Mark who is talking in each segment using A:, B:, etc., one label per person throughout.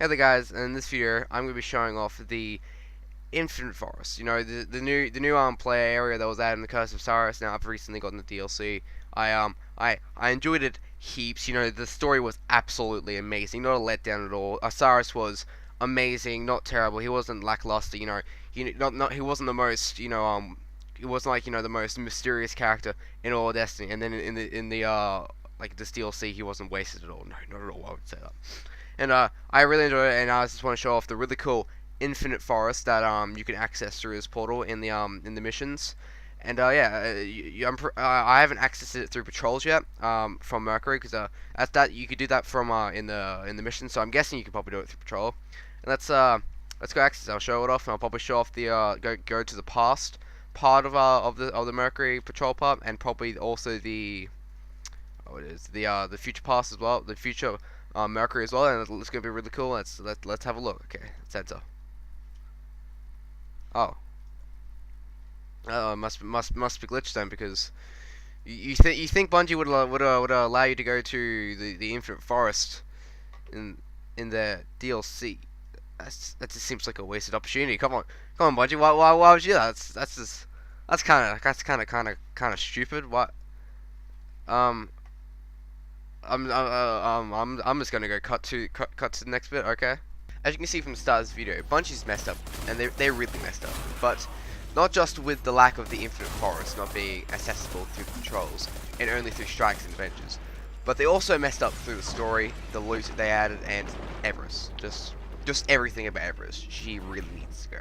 A: Hey there guys, in this video I'm going to be showing off the Infinite Forest. You know, the new player area that was added in the Curse of Cyrus. Now I've recently gotten the DLC. I enjoyed it heaps. You know, the story was absolutely amazing. Not a letdown at all. Cyrus was amazing, not terrible. He wasn't lackluster, he wasn't the most, he wasn't like, the most mysterious character in all of Destiny. And then in the like this DLC, he wasn't wasted at all. No, not at all. I would say that. And I really enjoyed it, and I just want to show off the really cool infinite forest that you can access through this portal in the missions. And I haven't accessed it through patrols yet from Mercury, because at that you could do that from in the mission. So I'm guessing you can probably do it through patrol. And let's go access it. I'll show it off, and I'll probably show off the go to the past part of the Mercury patrol part, and probably also the future past as well, the future Mercury as well, and it's gonna be really cool. Let's have a look. Okay, let's enter. Oh, must be glitched then, because you think Bungie would allow you to go to the Infinite Forest in their DLC? That just seems like a wasted opportunity. Come on, Bungie. Why would you do that? That's kind of stupid. What? Um, I'm just gonna go cut to the next bit, okay? As you can see from the start of this video, Bungie's messed up, and they really messed up. But not just with the lack of the Infinite Forest not being accessible through the patrols, and only through strikes and adventures, but they also messed up through the story, the loot that they added, and Everest. Just everything about Everest. She really needs to go.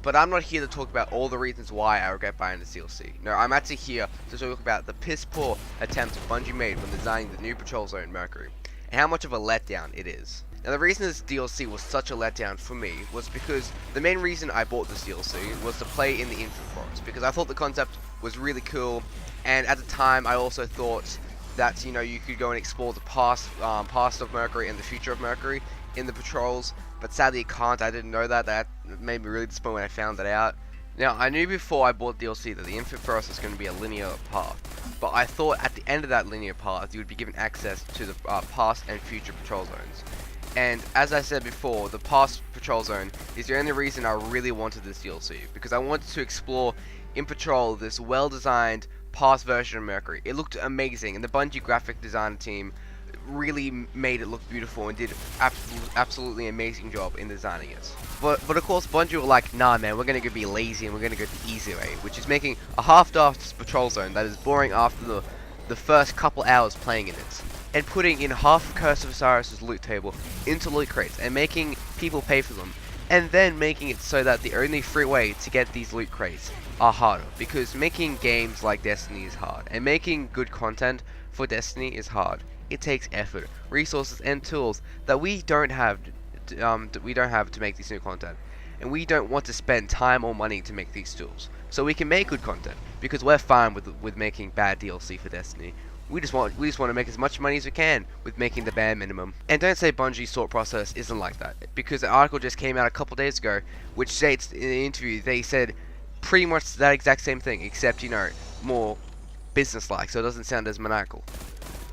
A: But I'm not here to talk about all the reasons why I regret buying this DLC. No, I'm actually here to talk about the piss poor attempt Bungie made when designing the new patrol zone Mercury, and how much of a letdown it is. Now, the reason this DLC was such a letdown for me was because the main reason I bought this DLC was to play in the Infinite Forest, because I thought the concept was really cool, and at the time I also thought that you could go and explore the past of Mercury and the future of Mercury in the patrols, but sadly you can't. I didn't know that. That made me really disappointed when I found that out. Now, I knew before I bought DLC that the Infinite Forest was going to be a linear path, but I thought at the end of that linear path you would be given access to the past and future patrol zones. And as I said before, the past patrol zone is the only reason I really wanted this DLC, because I wanted to explore in patrol this well-designed past version of Mercury. It looked amazing, and the Bungie graphic design team really made it look beautiful and did absolutely amazing job in designing it. But of course Bungie were like, nah man, we're gonna go be lazy and we're gonna go the easy way, which is making a half-assed patrol zone that is boring after the first couple hours playing in it, and putting in half of Curse of Osiris' loot table into loot crates and making people pay for them, and then making it so that the only free way to get these loot crates are harder, because making games like Destiny is hard, and making good content for Destiny is hard. It takes effort, resources, and tools that we don't have to make this new content, and we don't want to spend time or money to make these tools, so we can make good content, because we're fine with making bad DLC for Destiny. We just want to make as much money as we can with making the bare minimum. And don't say Bungie's thought process isn't like that, because an article just came out a couple days ago which states in the interview they said pretty much that exact same thing, except more business-like, so it doesn't sound as maniacal.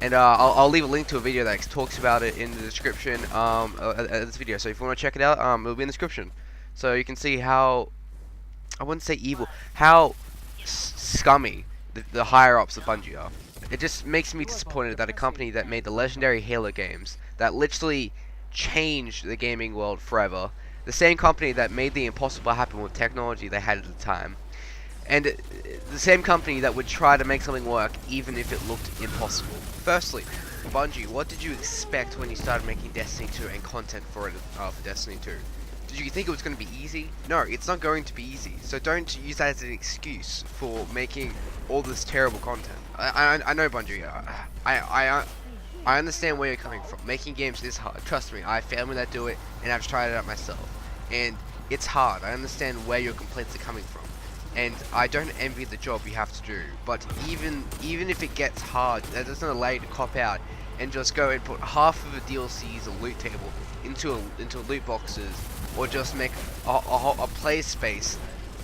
A: And I'll leave a link to a video that talks about it in the description of this video. So if you want to check it out, it'll be in the description. So you can see how, I wouldn't say evil, how scummy the higher-ups of Bungie are. It just makes me disappointed that a company that made the legendary Halo games, that literally changed the gaming world forever, the same company that made the impossible happen with technology they had at the time, and the same company that would try to make something work even if it looked impossible. Firstly, Bungie, what did you expect when you started making Destiny 2 and content for it for Destiny 2? Did you think it was going to be easy? No, it's not going to be easy. So don't use that as an excuse for making all this terrible content. I know, Bungie. I understand where you're coming from. Making games is hard. Trust me, I have family that do it, and I've tried it out myself. And it's hard. I understand where your complaints are coming from, and I don't envy the job you have to do. But even if it gets hard, that doesn't allow you to cop out and just go and put half of a DLC's loot table into loot boxes, or just make a play space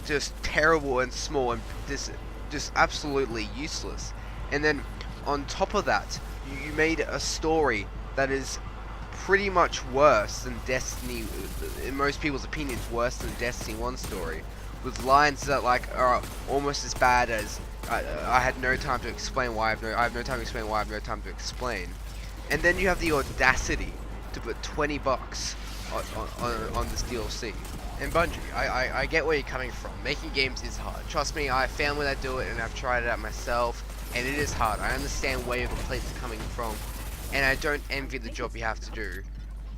A: just terrible and small and just absolutely useless. And then on top of that, you made a story that is pretty much worse than Destiny, in most people's opinions, worse than Destiny 1 story, with lines that like are almost as bad as I had no time to explain why I have no time to explain why I have no time to explain. And then you have the audacity to put $20 on this DLC. And Bungie, I get where you're coming from. Making games is hard. Trust me, I have family that do it, and I've tried it out myself, and it is hard. I understand where your complaints are coming from, and I don't envy the job you have to do.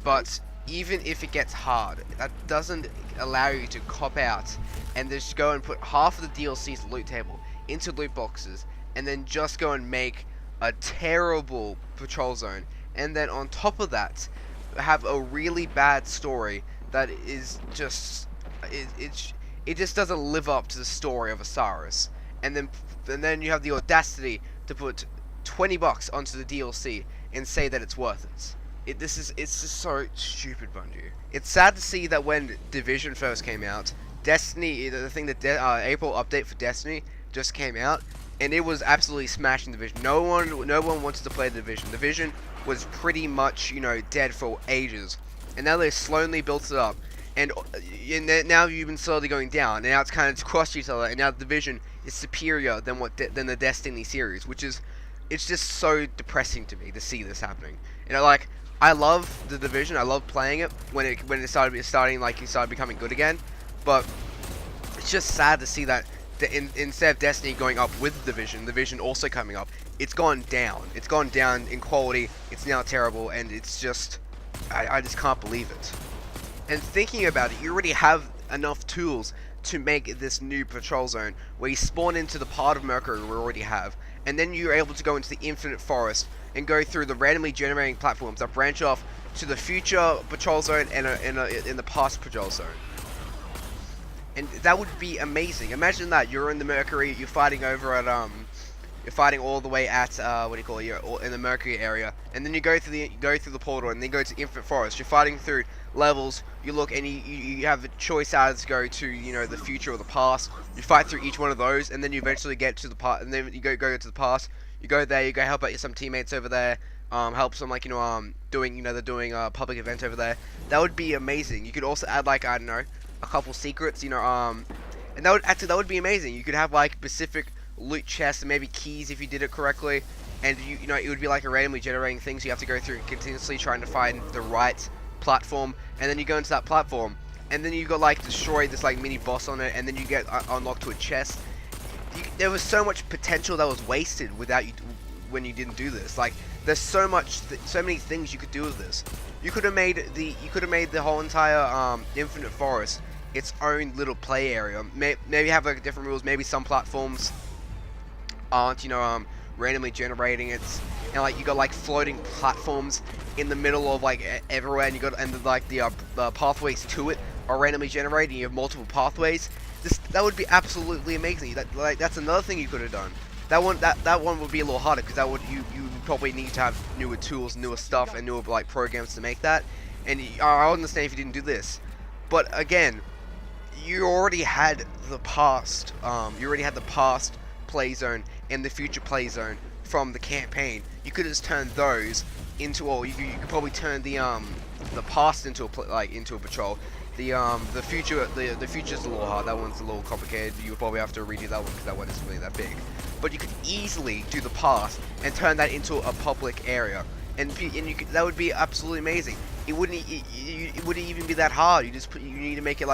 A: But even if it gets hard, that doesn't allow you to cop out and just go and put half of the DLC's loot table into loot boxes, and then just go and make a terrible patrol zone, and then on top of that, have a really bad story that is just it just doesn't live up to the story of Osiris. And then you have the audacity to put $20 onto the DLC and say that it's worth it. It's just so stupid, Bungie. It's sad to see that when Division first came out, Destiny, the thing that April update for Destiny just came out, and it was absolutely smashing Division. No one wanted to play the Division. Division was pretty much, dead for ages, and now they slowly built it up, and now you've been slowly going down, and now it's kind of crossed each other, and now the Division is superior than the Destiny series, which is, it's just so depressing to me to see this happening. Like, I love the Division, I love playing it when it started becoming good again, but it's just sad to see that instead of Destiny going up with Division also coming up, it's gone down. It's gone down in quality. It's now terrible, and it's just, I just can't believe it. And thinking about it, you already have enough tools to make this new patrol zone where you spawn into the part of Mercury we already have, and then you're able to go into the Infinite Forest and go through the randomly generating platforms that branch off to the future patrol zone and in the past patrol zone. And that would be amazing. Imagine that you're in the Mercury, you're fighting over at you're fighting all the way at you're in the Mercury area, and then you go through the portal, and then go to Infinite Forest. You're fighting through levels. You look, and you have a choice either to go to the future or the past. You fight through each one of those, and then you eventually get to the past, and then you go to the past. You go there, you go help out some teammates over there. Help some they're doing a public event over there. That would be amazing. You could also add I don't know, a couple secrets, and that would be amazing. You could have specific loot chests and maybe keys if you did it correctly, and it would be like a randomly generating thing, so you have to go through continuously trying to find the right platform, and then you go into that platform, and then you got destroy this mini boss on it, and then you get unlocked to a chest. There was so much potential that was wasted when you didn't do this. There's so many things you could do with this. You could have made the whole entire Infinite Forest its own little play area. Maybe have different rules. Maybe some platforms aren't randomly generating it, and you got floating platforms in the middle of everywhere, and the pathways to it are randomly generated, and you have multiple pathways. That would be absolutely amazing. That's another thing you could have done. That one would be a little harder, because you probably need to have newer tools, newer stuff, and newer programs to make that. And I understand if you didn't do this, but again, you already had the past. You already had the past play zone and the future play zone from the campaign. You could just turn those into, or you could probably turn the past into a patrol. The future's a little hard. That one's a little complicated. You would probably have to redo that one, because that one isn't really that big. But you could easily do the past and turn that into a public area, and that would be absolutely amazing. It wouldn't even be that hard. You need to make it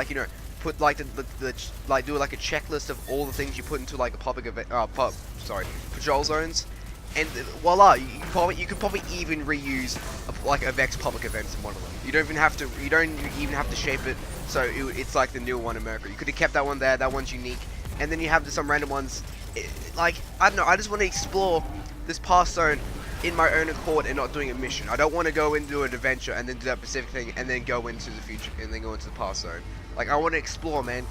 A: put do a checklist of all the things you put into a public event, patrol zones, and voila, you could probably even reuse a Vex public events in one of them. You don't even have to shape it so it's the new one in Mercury. You could have kept that one there. That one's unique, and then you have some random ones. I don't know. I just want to explore this past zone in my own accord and not doing a mission. I don't want to go into an adventure and then do that specific thing and then go into the future and then go into the past zone. I want to explore, man.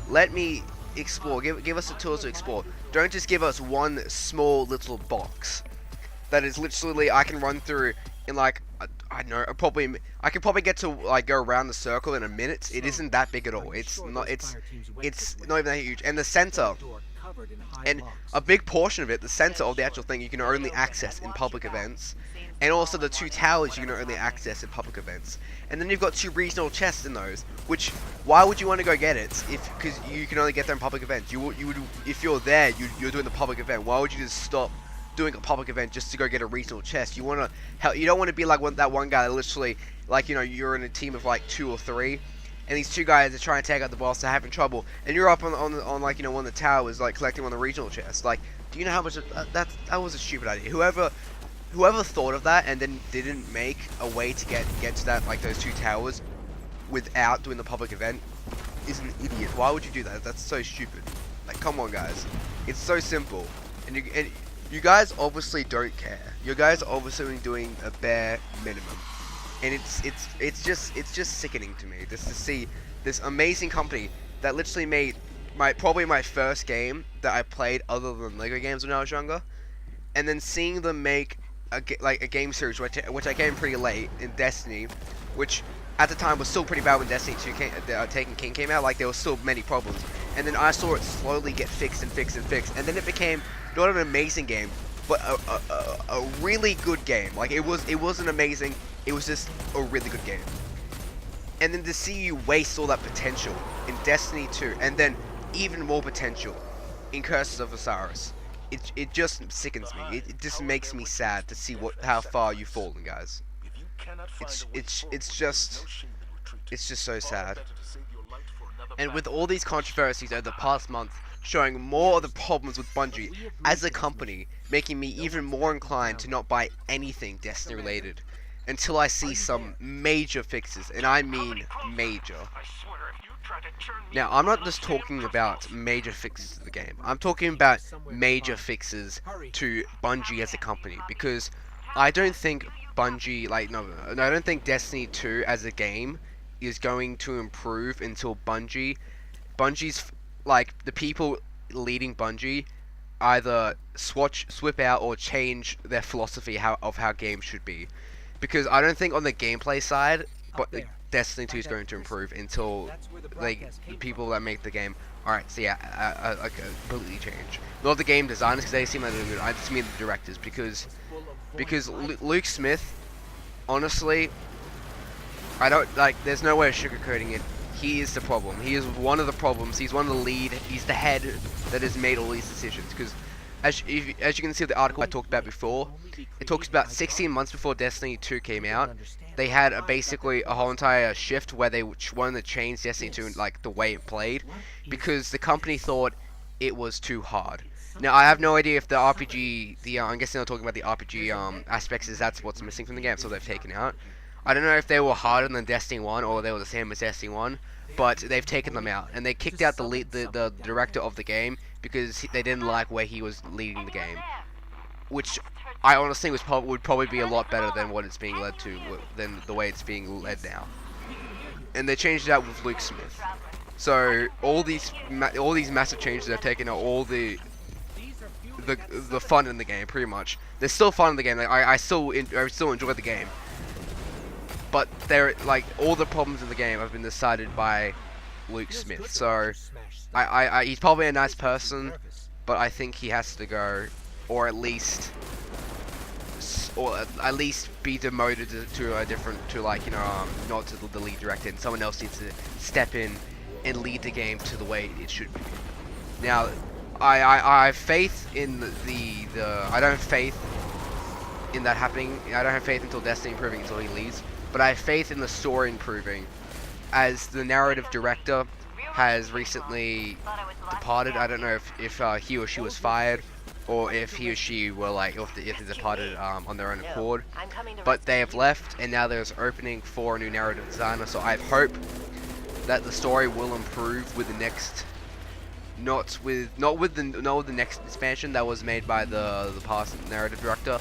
A: Let me explore. Give us the tools to explore. Don't just give us one small little box that is literally I can run through in I don't know. I could probably get to go around the circle in a minute. It isn't that big at all. It's not even that huge. And the center And a big portion of it, the center of the actual thing, you can only access in public events. And also the 2 towers you can only access in public events. And then you've got 2 regional chests in those, which, why would you want to go get it if, because you can only get them in public events. You would, if you're there, you're doing the public event, why would you just stop doing a public event just to go get a regional chest? You want to help, you don't want to be like that one guy that literally, like, you know, you're in a team of like 2 or 3, and these 2 guys are trying to take out the boss, they're having trouble, and you're up on like, you know, one of the towers, like, collecting one of the regional chests. Like, do you know how much that was a stupid idea. Whoever thought of that and then didn't make a way to get to that, like, those 2 towers without doing the public event is an idiot. Why would you do that? That's so stupid. Like, come on, guys. It's so simple. And you guys obviously don't care. You guys are obviously doing a bare minimum. And it's just sickening to me just to see this amazing company that literally made probably my first game that I played other than Lego games when I was younger, and then seeing them make a game series which I came pretty late in Destiny, which at the time was still pretty bad when Destiny 2 Taken King came out. Like, there were still many problems, and then I saw it slowly get fixed and fixed and fixed, and then it became not an amazing game, but a really good game. Like, it wasn't amazing, it was just a really good game. And then to see you waste all that potential in Destiny 2, and then even more potential in Curses of Osiris, it just sickens me. It just makes me sad to see how far you've fallen, guys. It's just so sad. And with all these controversies over the past month showing more of the problems with Bungie as a company, making me even more inclined to not buy anything Destiny related until I see some major fixes, and I mean major. Now, I'm not just talking about major fixes to the game. I'm talking about major fixes to Bungie as a company, because I don't think Bungie, like, no, I don't think Destiny 2 as a game is going to improve until Bungie's, like, the people leading Bungie either swip out or change their philosophy of how games should be. Because I don't think on the gameplay side, but Destiny 2 is going to improve until, like, the people that make the game. Alright, so yeah, like, completely change. Not the game designers, because they seem like they're good. I just mean the directors, because Luke Smith, honestly, I don't, like, there's no way of sugarcoating it. He is the problem. He is one of the problems. He's one of the lead. He's the head that has made all these decisions. Because as you can see, the article I talked about before, it talks about 16 months before Destiny 2 came out, they had basically a whole entire shift where they wanted to change Destiny 2, like, the way it played, because the company thought it was too hard. Now, I have no idea if the RPG, I'm guessing they're talking about the RPG aspects, is that's what's missing from the game, so they've taken out. I don't know if they were harder than Destiny 1 or they were the same as Destiny 1, but they've taken them out, and they kicked out the director of the game because they didn't like where he was leading the game, which I honestly would probably be a lot better than what it's being led to, than the way it's being led now. And they changed it out with Luke Smith. So all these massive changes have taken out all the fun in the game, pretty much. There's still fun in the game. Like, I still enjoy the game, but they're, like, all the problems in the game have been decided by Luke Smith. So he's probably a nice person, but I think he has to go, or at least be demoted to a different, like, you know, not to the lead director, and someone else needs to step in and lead the game to the way it should be. Now, I have faith in I don't have faith in that happening. I don't have faith until Destiny improving until he leaves, but I have faith in the story improving, as the narrative director has recently departed. I don't know if he or she was fired, or if he or she were, like, if they departed on their own accord, but they have left, and now there's an opening for a new narrative designer. So I hope that the story will improve with the next, not with the next expansion that was made by the past narrative director,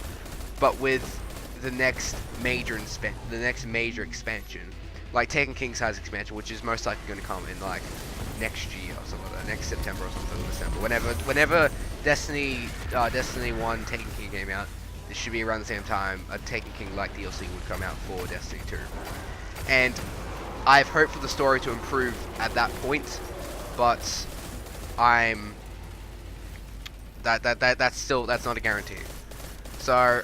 A: but with the next major expansion, like Taken King size expansion, which is most likely going to come in, like, next year or something like that, next September or something, December, whenever Destiny 1 Taken King came out. It should be around the same time a Taken King like DLC would come out for Destiny 2. And I have hope for the story to improve at that point, but I'm That's not a guarantee. So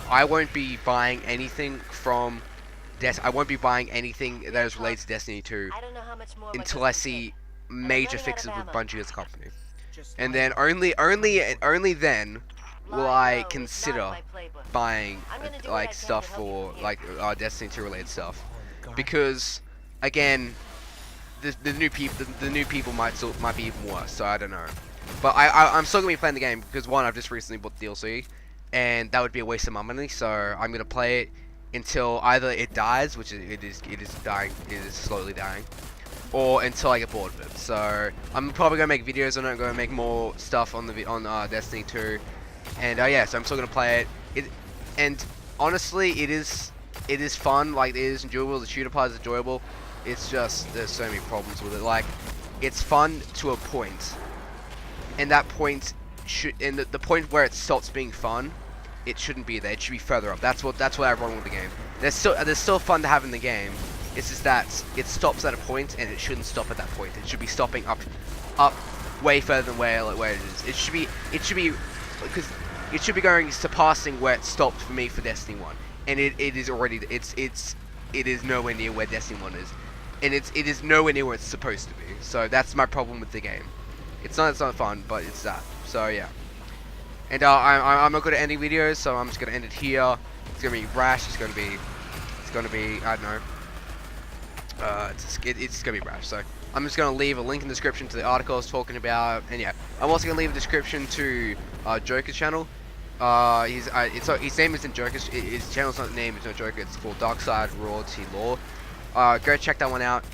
A: I won't be buying anything from I won't be buying anything that is related to Destiny 2 until I see major fixes with Bungie as a company, and then only then will I consider buying like stuff for like Destiny 2 related stuff, because again the new people might be even worse. So I don't know, but I'm still gonna be playing the game because one, I've just recently bought the DLC, and that would be a waste of my money. So I'm gonna play it until either it dies, which it is dying, it is slowly dying, or until I get bored of it. So I'm probably gonna make videos on it. I'm gonna make more stuff on Destiny 2, and yeah, so I'm still gonna play it. And honestly, it is fun. Like, it is enjoyable. The shooter part is enjoyable. It's just there's so many problems with it. Like, it's fun to a point, and that point the point where it stops being fun, it shouldn't be there. It should be further up. That's what I'm wrong with the game. There's still fun to have in the game. It's just that it stops at a point, and it shouldn't stop at that point. It should be stopping up way further than where it is. It should be because it should be going surpassing where it stopped for me for Destiny 1, and it is already it is nowhere near where Destiny 1 is, and it is nowhere near where it's supposed to be. So that's my problem with the game. It's not fun, but it's that. So yeah. And I'm not good at ending videos, so I'm just gonna end it here. It's gonna be rash. It's gonna be I don't know. It's gonna be rash. So I'm just gonna leave a link in the description to the article I was talking about, and yeah, I'm also gonna leave a description to Joker's channel. His name isn't Joker. His channel's not named. It's not Joker. It's called Darkside Royalty Law. Go check that one out.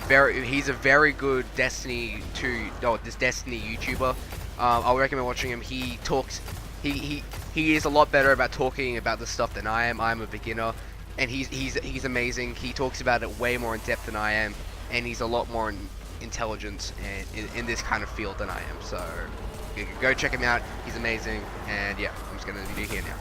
A: He's a very good Destiny YouTuber. I would recommend watching him. He talks. He is a lot better about talking about this stuff than I am. I'm a beginner, and he's amazing. He talks about it way more in depth than I am, and he's a lot more intelligent in this kind of field than I am. So go check him out. He's amazing. And yeah, I'm just gonna end the video here now.